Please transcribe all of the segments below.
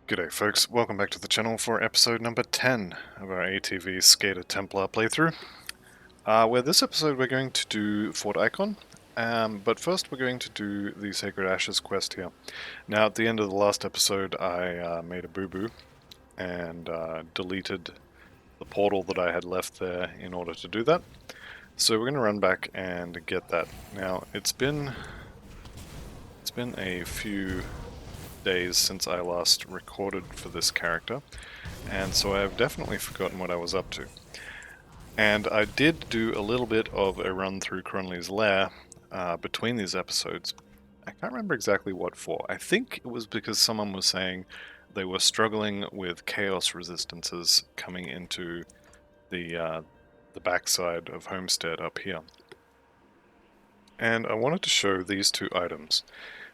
G'day folks, welcome back to the channel for episode number 10 of our ATV Skater Templar playthrough. Where this episode we're going to do Fort Ikon, but first we're going to do the Sacred Ashes quest here. Now at the end of the last episode I made a boo-boo and deleted the portal that I had left there in order to do that. So we're going to run back and get that. Now it's been a few days since I last recorded for this character, and so I've definitely forgotten what I was up to. And I did do a little bit of a run through Cronley's lair between these episodes. I can't remember exactly what for. I think it was because someone was saying they were struggling with chaos resistances coming into the backside of Homestead up here. And I wanted to show these two items.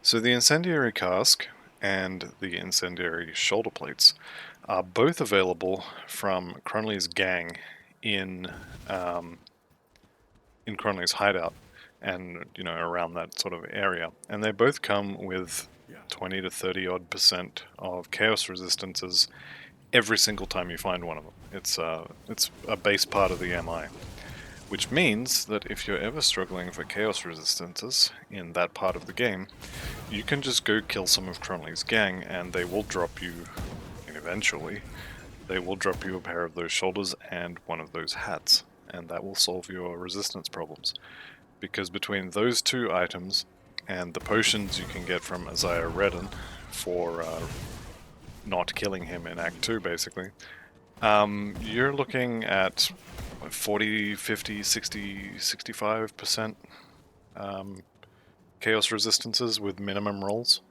So the Incendiary Cask and the Incendiary Shoulder Plates are both available from Cronley's gang in Cronley's hideout, and around that sort of area. And they both come with 20 to 30 odd % of chaos resistances every single time you find one of them. It's a base part of the MI. Which means that if you're ever struggling for chaos resistances in that part of the game, you can just go kill some of Cronley's gang and they will drop you, eventually, they will drop you a pair of those shoulders and one of those hats, and that will solve your resistance problems. Because between those two items and the potions you can get from Isaiah Redden for not killing him in Act 2 basically, you're looking at 40, 50, 60, 65% chaos resistances with minimum rolls.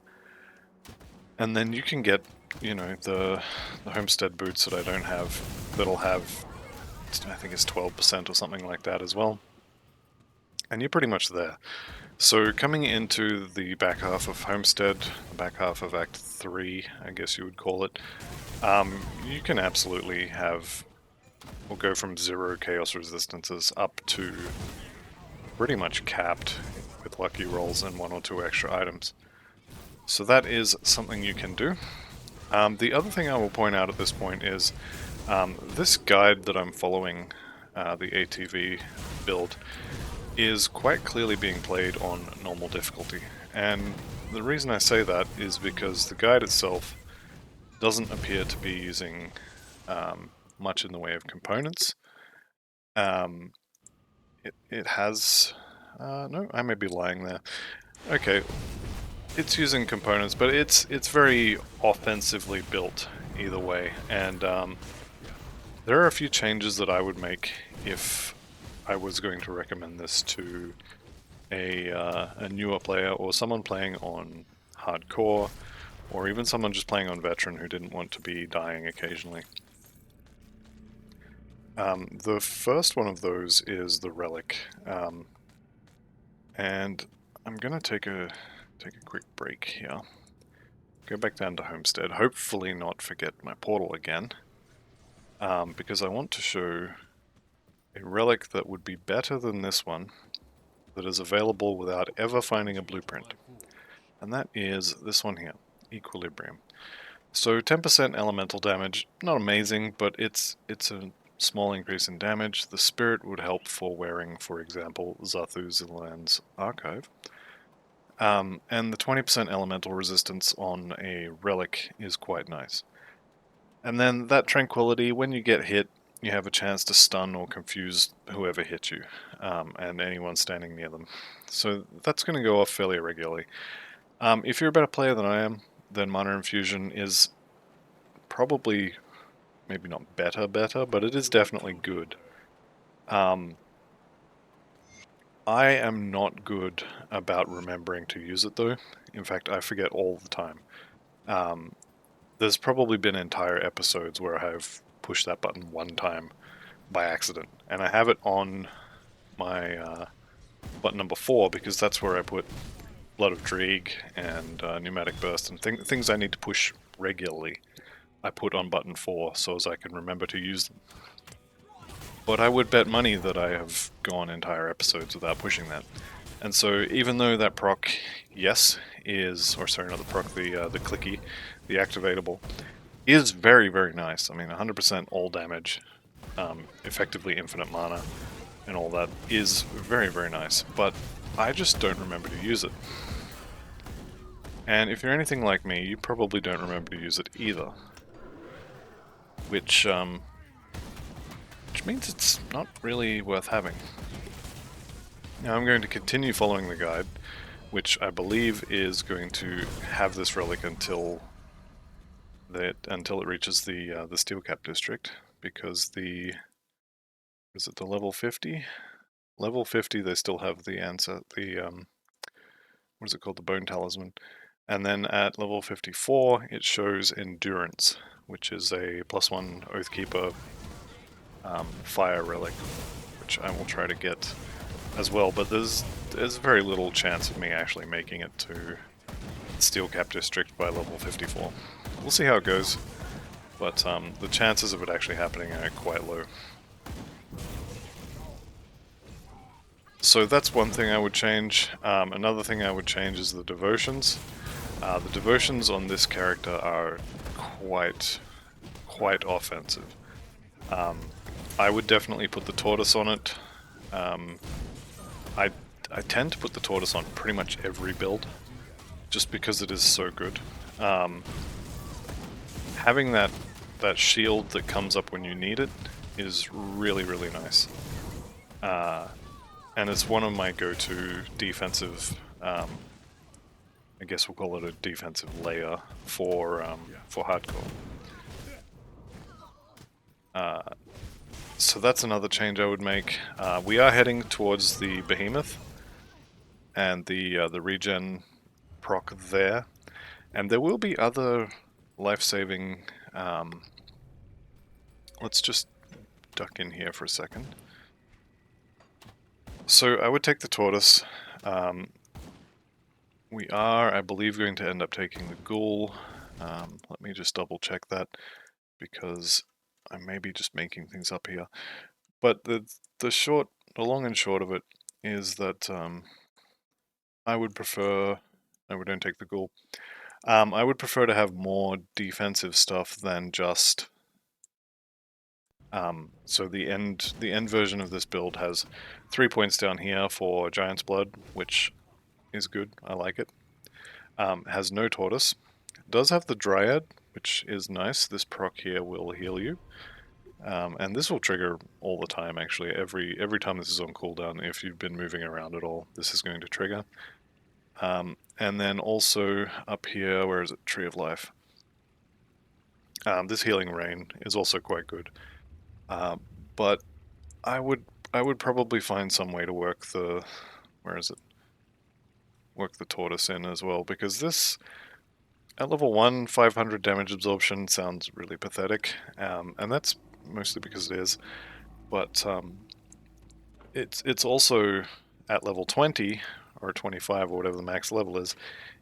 And then you can get, the Homestead boots that I don't have, that'll have, I think it's 12% or something like that as well. And you're pretty much there. So coming into the back half of Homestead, the back half of Act 3, I guess you would call it, you can absolutely have, or go from 0 chaos resistances up to pretty much capped with lucky rolls and 1 or 2 extra items. So that is something you can do. The other thing I will point out at this point is this guide that I'm following, the ATV build, is quite clearly being played on normal difficulty. And the reason I say that is because the guide itself doesn't appear to be using much in the way of components. It has... no, I may be lying there. Okay, it's using components, but it's very offensively built either way, and there are a few changes that I would make if I was going to recommend this to a newer player or someone playing on hardcore, or even someone just playing on veteran who didn't want to be dying occasionally. The first one of those is the Relic, and I'm gonna take a quick break here. Go back down to Homestead, hopefully not forget my portal again, because I want to show a relic that would be better than this one, that is available without ever finding a blueprint. And that is this one here, Equilibrium. So 10% elemental damage, not amazing, but it's a small increase in damage. The spirit would help for wearing, for example, Zathu Zilan's Archive. And the 20% elemental resistance on a relic is quite nice. And then that tranquility, when you get hit, you have a chance to stun or confuse whoever hit you, and anyone standing near them. So that's going to go off fairly regularly. If you're a better player than I am, then Mana Infusion is probably, maybe not better, but it is definitely good. I am not good about remembering to use it though. In fact, I forget all the time. There's probably been entire episodes where I have pushed that button one time by accident, and I have it on my button number 4 because that's where I put Blood of Dreeg and Pneumatic Burst and things I need to push regularly. I put on button 4 so as I can remember to use them. But I would bet money that I have gone entire episodes without pushing that. And so even though that proc, yes, is, or sorry, not the proc, the clicky, the activatable, is very, very nice. I mean, 100% all damage, effectively infinite mana, and all that is very, very nice, but I just don't remember to use it. And if you're anything like me, you probably don't remember to use it either. Which means it's not really worth having. Now I'm going to continue following the guide, which I believe is going to have this relic until it reaches the steel cap district, because is it the level 50? Level 50 they still have the answer, what is it called, the bone talisman. And then at level 54 it shows endurance, which is a +1 Oathkeeper fire relic, which I will try to get as well, but there's very little chance of me actually making it to Steel Cap District by level 54. We'll see how it goes, but the chances of it actually happening are quite low. So that's one thing I would change. Another thing I would change is the devotions. The devotions on this character are quite offensive. I would definitely put the tortoise on it. I tend to put the tortoise on pretty much every build, just because it is so good. Having that shield that comes up when you need it is really, really nice. And it's one of my go-to defensive, I guess we'll call it a defensive layer for hardcore. So that's another change I would make. We are heading towards the behemoth and the regen proc there, and there will be other life-saving. Let's just duck in here for a second. So I would take the tortoise. We are, I believe, going to end up taking the ghoul. Let me just double check that, because I may be just making things up here. But the long and short of it is that I would prefer. No, we don't take the ghoul. I would prefer to have more defensive stuff than just. So the end version of this build has 3 points down here for Giant's Blood, which is good. I like it. Has no tortoise. Does have the Dryad, which is nice. This proc here will heal you. And this will trigger all the time, actually. Every time this is on cooldown, if you've been moving around at all, this is going to trigger. And then also up here, where is it? Tree of Life. This Healing Rain is also quite good. But I would probably find some way to work the... where is it? Work the tortoise in as well, because this... At level 1, 500 damage absorption sounds really pathetic, and that's mostly because it is, but it's also at level 20, or 25, or whatever the max level is,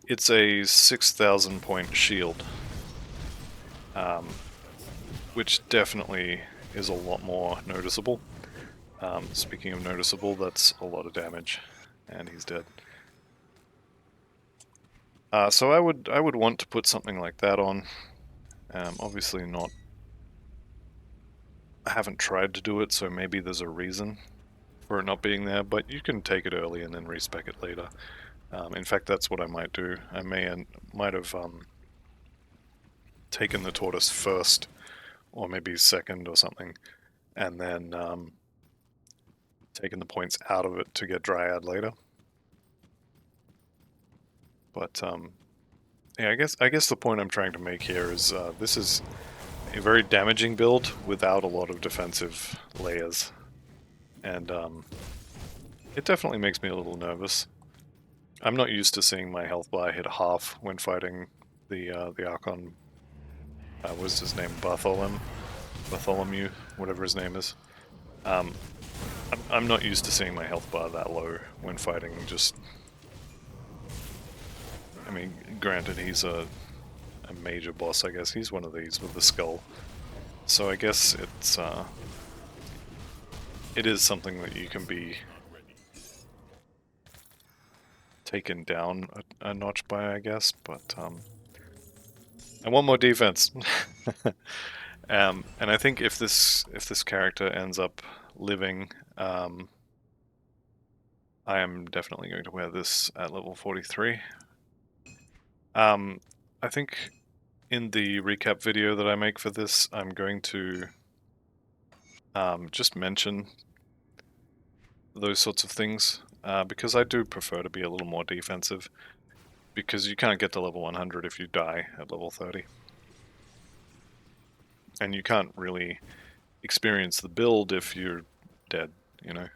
it's a 6,000 point shield, which definitely is a lot more noticeable. Speaking of noticeable, that's a lot of damage, and he's dead. So I would want to put something like that on. Obviously not. I haven't tried to do it, so maybe there's a reason for it not being there, but you can take it early and then respec it later. In fact, that's what I might do. I might have taken the tortoise first, or maybe second or something, and then taken the points out of it to get Dryad later. But yeah, I guess the point I'm trying to make here is this is a very damaging build without a lot of defensive layers, and it definitely makes me a little nervous. I'm not used to seeing my health bar hit half when fighting the Archon. What was his name? Bartholomew, whatever his name is. I'm not used to seeing my health bar that low when fighting just... I mean, granted, he's a major boss, I guess. He's one of these with the skull. So I guess it is something that you can be taken down a notch by, I guess, but I want more defense. And I think if this character ends up living, I am definitely going to wear this at level 43. I think in the recap video that I make for this, I'm going to just mention those sorts of things, because I do prefer to be a little more defensive, because you can't get to level 100 if you die at level 30. And you can't really experience the build if you're dead, you know.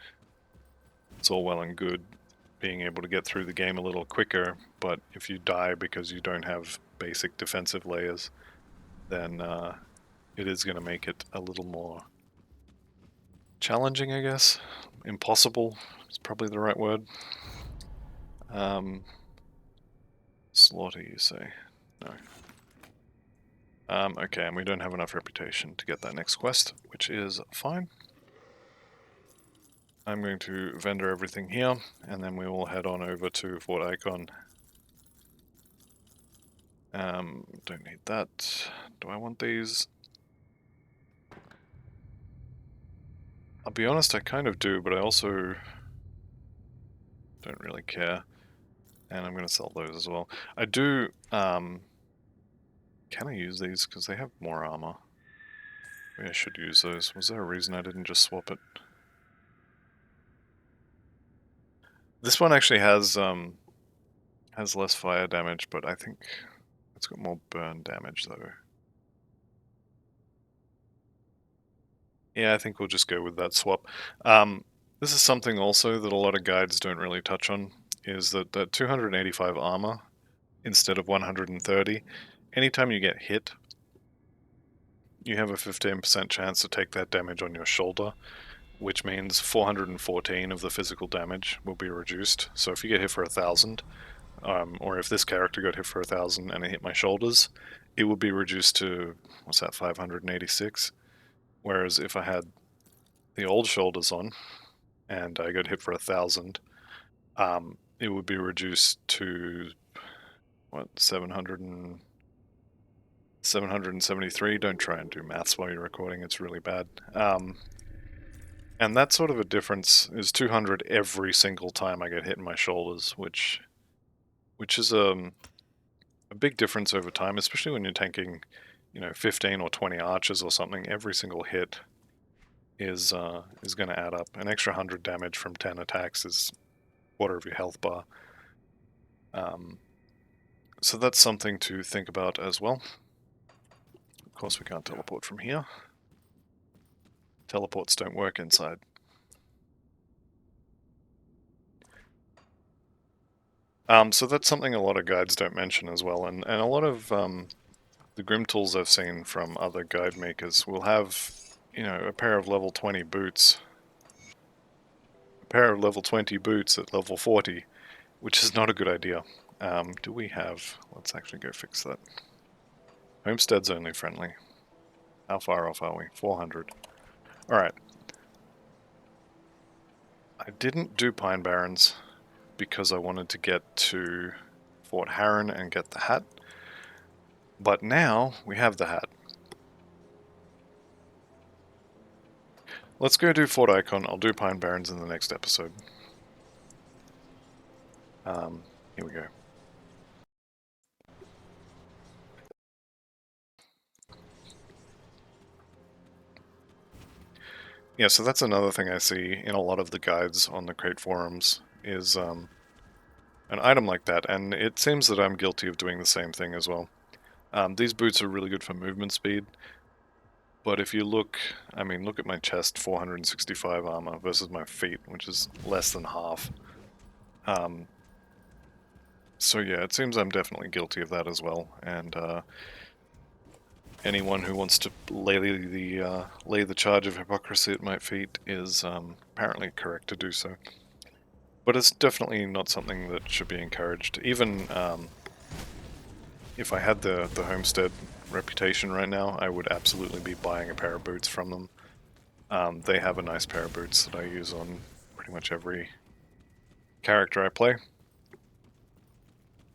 It's all well and good being able to get through the game a little quicker, but if you die because you don't have basic defensive layers, then it is going to make it a little more challenging, I guess. Impossible is probably the right word. Slaughter, you say? No. Okay, and we don't have enough reputation to get that next quest, which is fine. I'm going to vendor everything here, and then we will head on over to Fort Ikon. Don't need that. Do I want these? I'll be honest, I kind of do, but I also don't really care. And I'm going to sell those as well. I do, can I use these? Because they have more armor. Maybe I should use those. Was there a reason I didn't just swap it? This one actually has less fire damage, but I think it's got more burn damage though. Yeah, I think we'll just go with that swap. This is something also that a lot of guides don't really touch on, is that 285 armor instead of 130, anytime you get hit, you have a 15% chance to take that damage on your shoulder, which means 414 of the physical damage will be reduced. So if you get hit for 1,000, or if this character got hit for 1,000 and it hit my shoulders, it would be reduced to, what's that, 586? Whereas if I had the old shoulders on, and I got hit for 1,000, it would be reduced to, what, 773? Don't try and do maths while you're recording, it's really bad. And that sort of a difference is 200 every single time I get hit in my shoulders, which is a big difference over time, especially when you're tanking, 15 or 20 archers or something. Every single hit is going to add up. An extra 100 damage from 10 attacks is a quarter of your health bar. So that's something to think about as well. Of course, we can't teleport from here. Teleports don't work inside. So that's something a lot of guides don't mention as well, and a lot of the Grim tools I've seen from other guide makers will have, a pair of level 20 boots. A pair of level 20 boots at level 40, which is not a good idea. Do we have... Let's actually go fix that. Homestead's only friendly. How far off are we? 400. Alright. I didn't do Pine Barrens because I wanted to get to Fort Harron and get the hat. But now we have the hat. Let's go do Fort Ikon. I'll do Pine Barrens in the next episode. Here we go. Yeah, so that's another thing I see in a lot of the guides on the Crate forums, is an item like that, and it seems that I'm guilty of doing the same thing as well. These boots are really good for movement speed, but if you look, look at my chest, 465 armor versus my feet, which is less than half. So yeah, it seems I'm definitely guilty of that as well, and anyone who wants to lay the charge of hypocrisy at my feet is apparently correct to do so. But it's definitely not something that should be encouraged. Even if I had the homestead reputation right now, I would absolutely be buying a pair of boots from them. They have a nice pair of boots that I use on pretty much every character I play.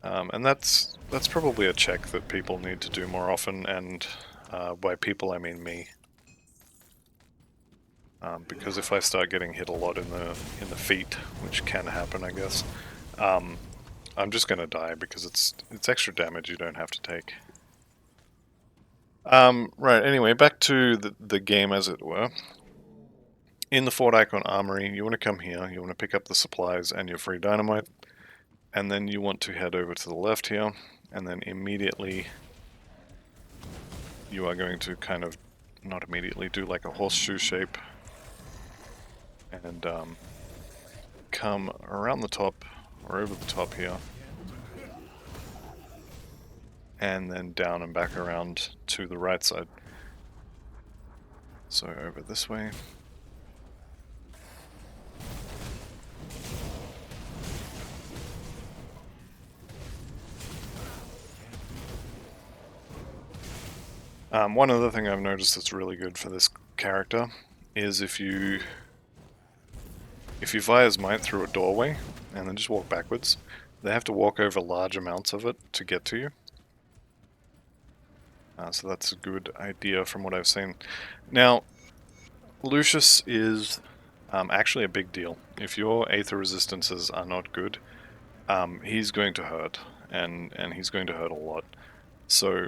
And that's probably a check that people need to do more often, and by people I mean me. Because if I start getting hit a lot in the feet, which can happen, I guess, I'm just gonna die because it's extra damage you don't have to take. Right. Anyway, back to the game, as it were. In the Fort Ikon Armory, you want to come here. You want to pick up the supplies and your free dynamite, and then you want to head over to the left here, and then immediately you are going to kind of, not immediately, do like a horseshoe shape and come around the top or over the top here, and then down and back around to the right side. So over this way. One other thing I've noticed that's really good for this character is if you fire's might through a doorway and then just walk backwards, they have to walk over large amounts of it to get to you. So that's a good idea from what I've seen. Now, Lucius is actually a big deal. If your Aether resistances are not good, he's going to hurt, and he's going to hurt a lot. So,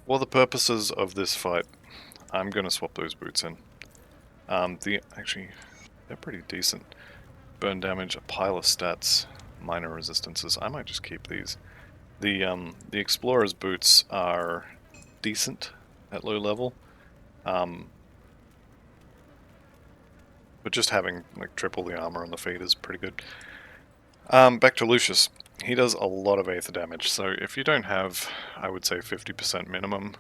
for the purposes of this fight, I'm going to swap those boots in. Actually, they're pretty decent. Burn damage, a pile of stats, minor resistances. I might just keep these. The Explorer's boots are decent at low level, but just having like triple the armor on the feet is pretty good. Back to Lucius. He does a lot of Aether damage, so if you don't have, I would say 50% minimum,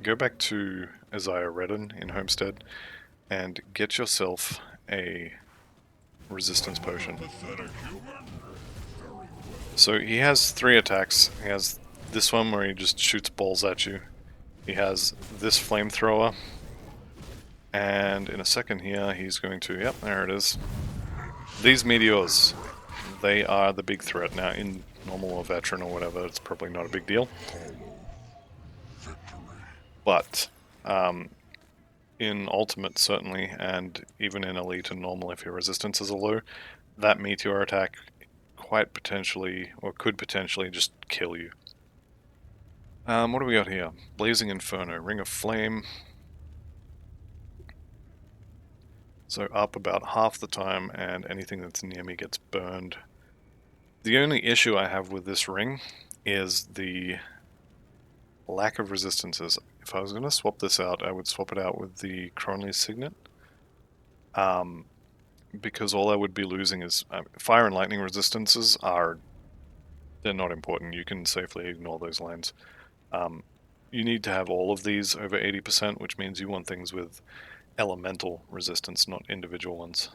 go back to Isaiah Redden in Homestead and get yourself a resistance potion. So he has 3 attacks. He has this one where he just shoots balls at you. He has this flamethrower. And in a second here, he's going to... Yep, there it is. These meteors. They are the big threat. Now, in normal or veteran or whatever, it's probably not a big deal. But, in ultimate, certainly, and even in elite and normal, if your resistances are low, that meteor attack quite potentially, or could potentially, just kill you. What do we got here? Blazing Inferno, Ring of Flame. So up about half the time, and anything that's near me gets burned. The only issue I have with this ring is the lack of resistances. If I was going to swap this out, I would swap it out with the Cronley's Signet. Because all I would be losing is fire and lightning resistances they're not important. You can safely ignore those lines. You need to have all of these over 80%, which means you want things with elemental resistance, not individual ones.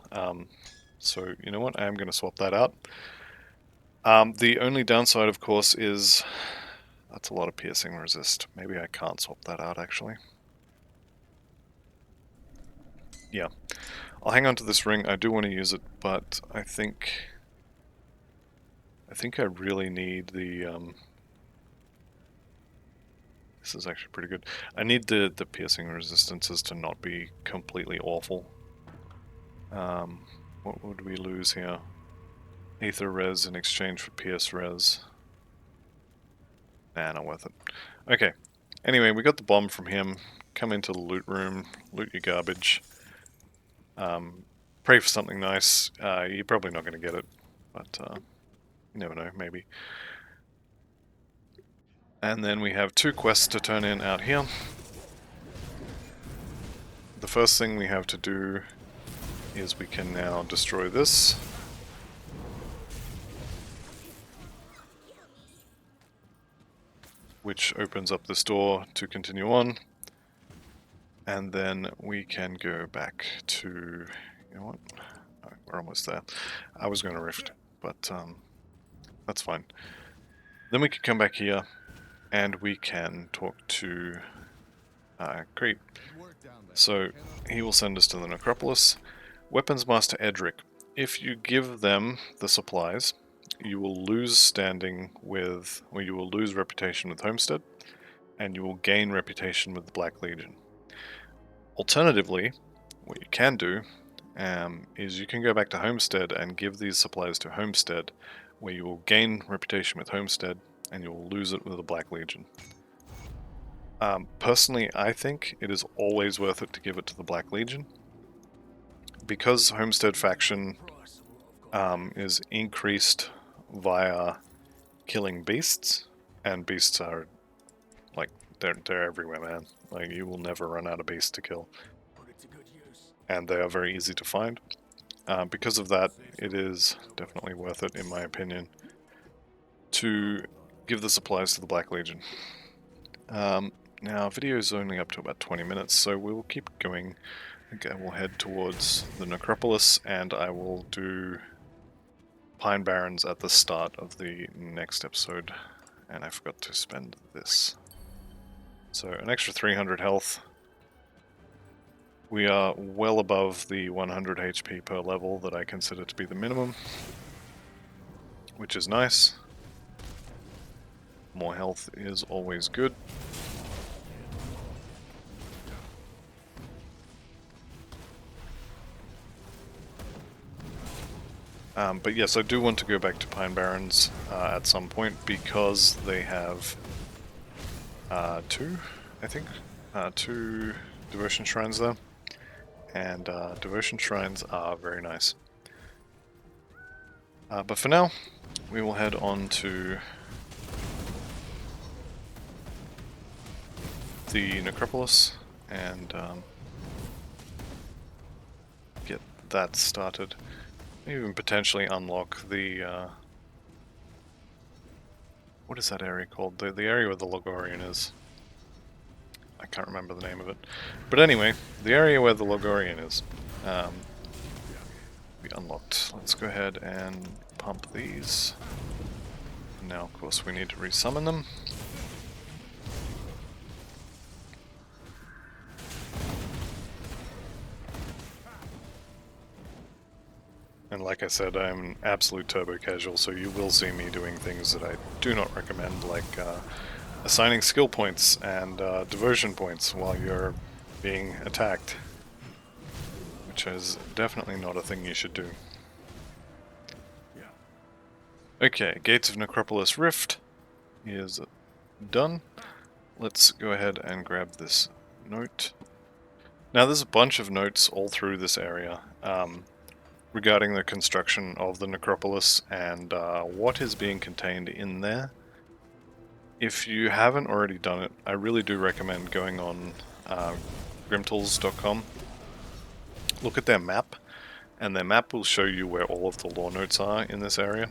So you know what? I am going to swap that out. The only downside, of course, is that's a lot of piercing resist. Maybe I can't swap that out, actually. Yeah. I'll hang on to this ring. I do want to use it, but I think I really need the... This is actually pretty good. I need the piercing resistances to not be completely awful. What would we lose here? Aether res in exchange for pierce res. Nah, not worth it. Okay. Anyway, we got the bomb from him. Come into the loot room, loot your garbage. Pray for something nice. You're probably not going to get it, but you never know, maybe. And then we have 2 quests to turn in out here. The first thing we have to do is we can now destroy this. Which opens up this door to continue on. And then we can go back to... You know what? Oh, we're almost there. I was going to rift, but that's fine. Then we can come back here and we can talk to Creep. So he will send us to the Necropolis. Weapons Master Edric. If you give them the supplies, you will lose standing with, or you will lose reputation with Homestead, and you will gain reputation with the Black Legion. Alternatively, what you can do is you can go back to Homestead and give these supplies to Homestead, where you will gain reputation with Homestead, and you will lose it with the Black Legion. Personally, I think it is always worth it to give it to the Black Legion, because Homestead faction is increased via killing beasts, and beasts are like they're everywhere, man. Like, you will never run out of beasts to kill, and they are very easy to find. Because of that, it is definitely worth it, in my opinion, to give the supplies to the Black Legion. Now, video is only up to about 20 minutes, so we'll keep going. Okay, we'll head towards the Necropolis, and I will do Pine Barrens at the start of the next episode. And I forgot to spend this. So, an extra 300 health. We are well above the 100 HP per level that I consider to be the minimum, which is nice. More health is always good. But yes, I do want to go back to Pine Barrens at some point, because they have two devotion shrines there, and devotion shrines are very nice. But for now, we will head on to the Necropolis and get that started. Even potentially unlock the what is that area called? The area where the Logorian is. I can't remember the name of it. But anyway, the area where the Logorian is. We unlocked. Let's go ahead and pump these. Now, of course, we need to resummon them. And like I said, I'm an absolute turbo casual, so you will see me doing things that I do not recommend, like assigning skill points and devotion points while you're being attacked, which is definitely not a thing you should do. Okay, Gates of Necropolis Rift is done. Let's go ahead and grab this note. Now, there's a bunch of notes all through this area regarding the construction of the Necropolis and what is being contained in there. If you haven't already done it, I really do recommend going on grimtools.com. Look at their map, and their map will show you where all of the lore notes are in this area.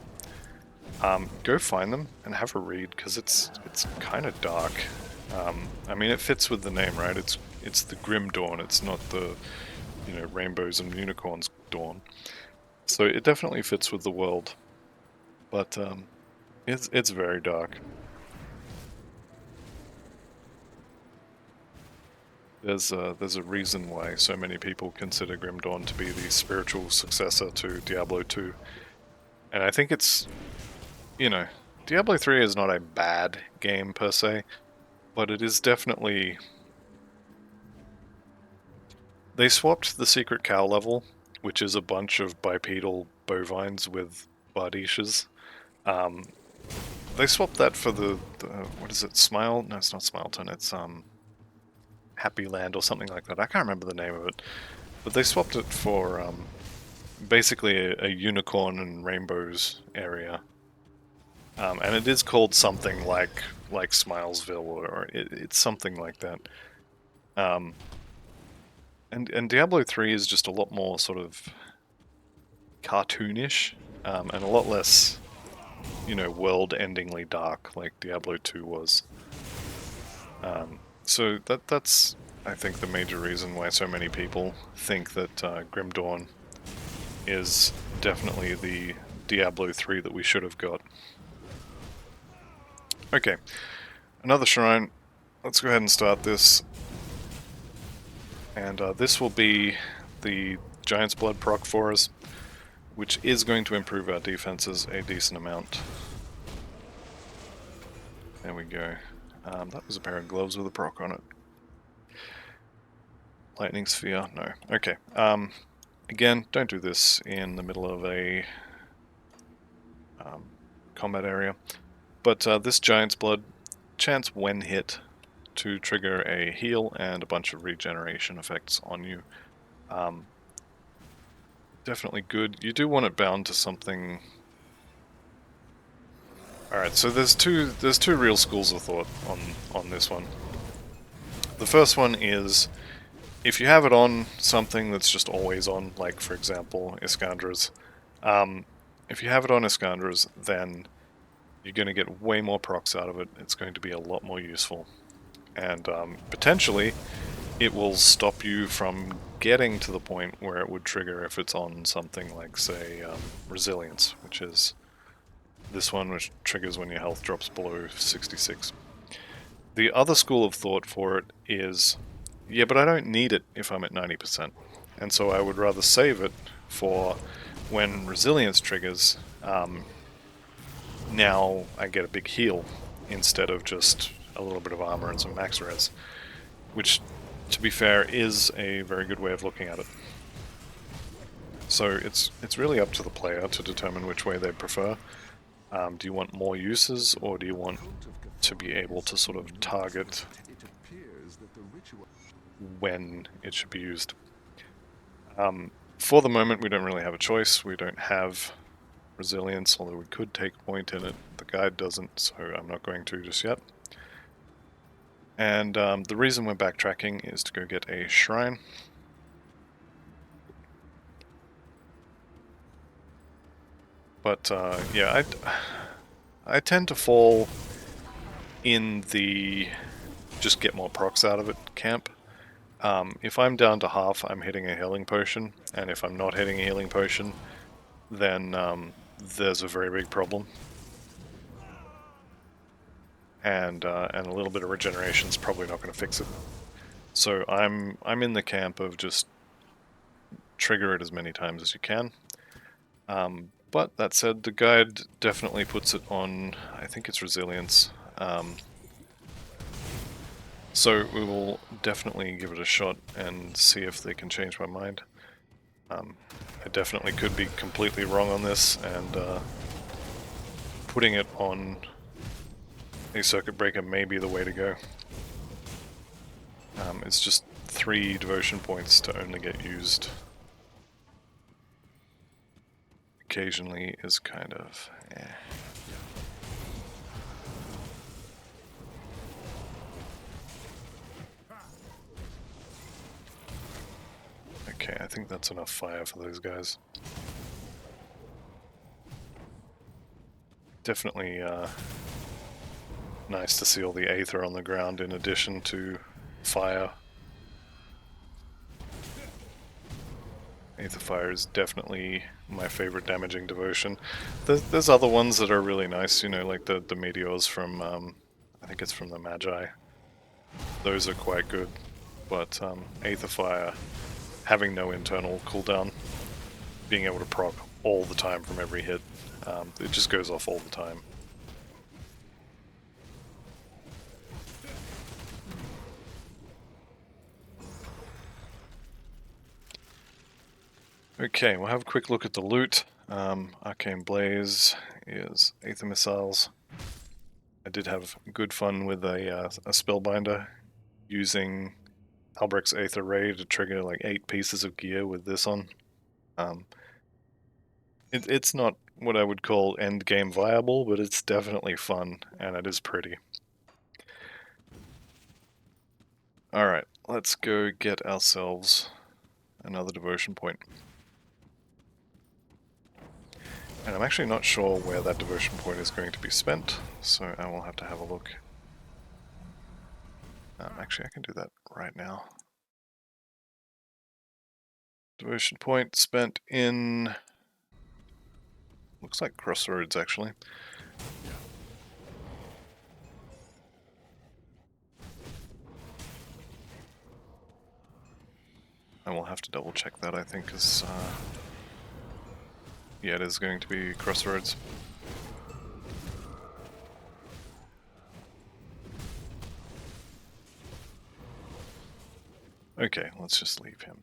Go find them and have a read, because it's kind of dark. I mean, it fits with the name, right? It's the Grim Dawn. It's not the rainbows and unicorns dawn. So it definitely fits with the world, but it's very dark. There's a reason why so many people consider Grim Dawn to be the spiritual successor to Diablo 2, and I think it's, Diablo 3 is not a bad game per se, but it is definitely. They swapped the secret cow level, which is a bunch of bipedal bovines with bardiches. They swapped that for the what is it? Smile? No, it's not Smileton. It's Happy Land or something like that. I can't remember the name of it, but they swapped it for basically a unicorn and rainbows area, and it is called something like Smilesville, or it's something like that. And Diablo 3 is just a lot more sort of cartoonish, and a lot less, world-endingly dark like Diablo 2 was. So that's, I think, the major reason why so many people think that Grim Dawn is definitely the Diablo 3 that we should have got. Okay, another shrine. Let's go ahead and start this. And this will be the Giant's Blood proc for us. which is going to improve our defenses a decent amount. There we go. That was a pair of gloves with a proc on it. Lightning sphere? No. Okay. Again, don't do this in the middle of a combat area. But this Giant's Blood, chance when hit to trigger a heal and a bunch of regeneration effects on you. Definitely good. You do want it bound to something. Alright, so there's two real schools of thought on this one. The first one is, if you have it on something that's just always on, like for example Iskandra's, if you have it on Iskandra's, then you're going to get way more procs out of it. It's going to be a lot more useful. And potentially, it will stop you from getting to the point where it would trigger if it's on something like, say, Resilience, which is this one, which triggers when your health drops below 66. The other school of thought for it is, yeah, but I don't need it if I'm at 90%. And so I would rather save it for when Resilience triggers. Now I get a big heal instead of just a little bit of armor and some max res, which, to be fair, is a very good way of looking at it. So it's really up to the player to determine which way they prefer. Do you want more uses, or do you want to be able to sort of target when it should be used? For the moment, we don't really have a choice. We don't have Resilience, although we could take point in it. The guide doesn't, so I'm not going to just yet. And the reason we're backtracking is to go get a shrine. But yeah, I tend to fall in the just get more procs out of it camp. If I'm down to half, I'm hitting a healing potion, and if I'm not hitting a healing potion, then there's a very big problem. And a little bit of regeneration is probably not going to fix it. So I'm in the camp of just trigger it as many times as you can. But that said, the guide definitely puts it on, I think it's Resilience. So we will definitely give it a shot and see if they can change my mind. I definitely could be completely wrong on this, and putting it on a circuit breaker may be the way to go. It's just 3 devotion points to only get used occasionally is kind of eh. Okay, I think that's enough fire for those guys. Definitely nice to see all the Aether on the ground in addition to fire. Aether Fire is definitely my favorite damaging devotion. There's other ones that are really nice, you know, like the meteors from, I think it's from the Magi. Those are quite good, but Aether Fire, having no internal cooldown, being able to proc all the time from every hit, it just goes off all the time. Okay, we'll have a quick look at the loot. Arcane Blaze is Aether Missiles. I did have good fun with a Spellbinder, using Albrecht's Aether Ray to trigger like 8 pieces of gear with this on. It's not what I would call endgame viable, but it's definitely fun, and it is pretty. Alright, let's go get ourselves another devotion point. And I'm actually not sure where that devotion point is going to be spent, so I will have to have a look. Actually, I can do that right now. Devotion point spent in... looks like Crossroads, actually. I will have to double check that, I think, because Yeah, it is going to be Crossroads. Okay, let's just leave him.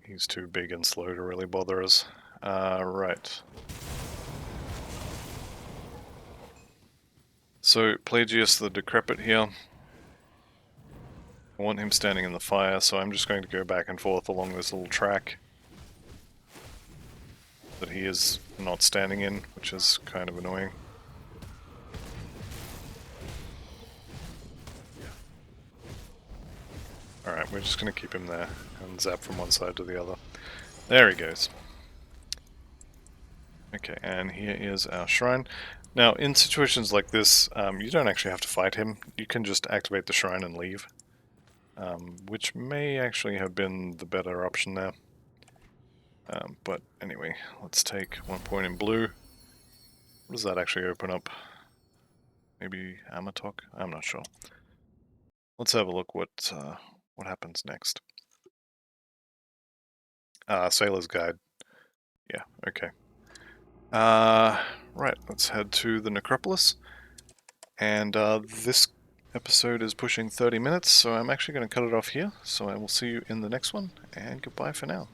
He's too big and slow to really bother us. Right. So, Pelagius the Decrepit here. I want him standing in the fire, so I'm just going to go back and forth along this little track that he is not standing in, which is kind of annoying. Alright, we're just going to keep him there and zap from one side to the other. There he goes. Okay, and here is our shrine. Now, in situations like this, you don't actually have to fight him. You can just activate the shrine and leave. Which may actually have been the better option there. But anyway, let's take 1 point in blue. What does that actually open up? Maybe Amatok? I'm not sure. Let's have a look what happens next. Sailor's Guide. Yeah, okay. Right, let's head to the Necropolis. And this episode is pushing 30 minutes, so I'm actually going to cut it off here. So I will see you in the next one, and goodbye for now.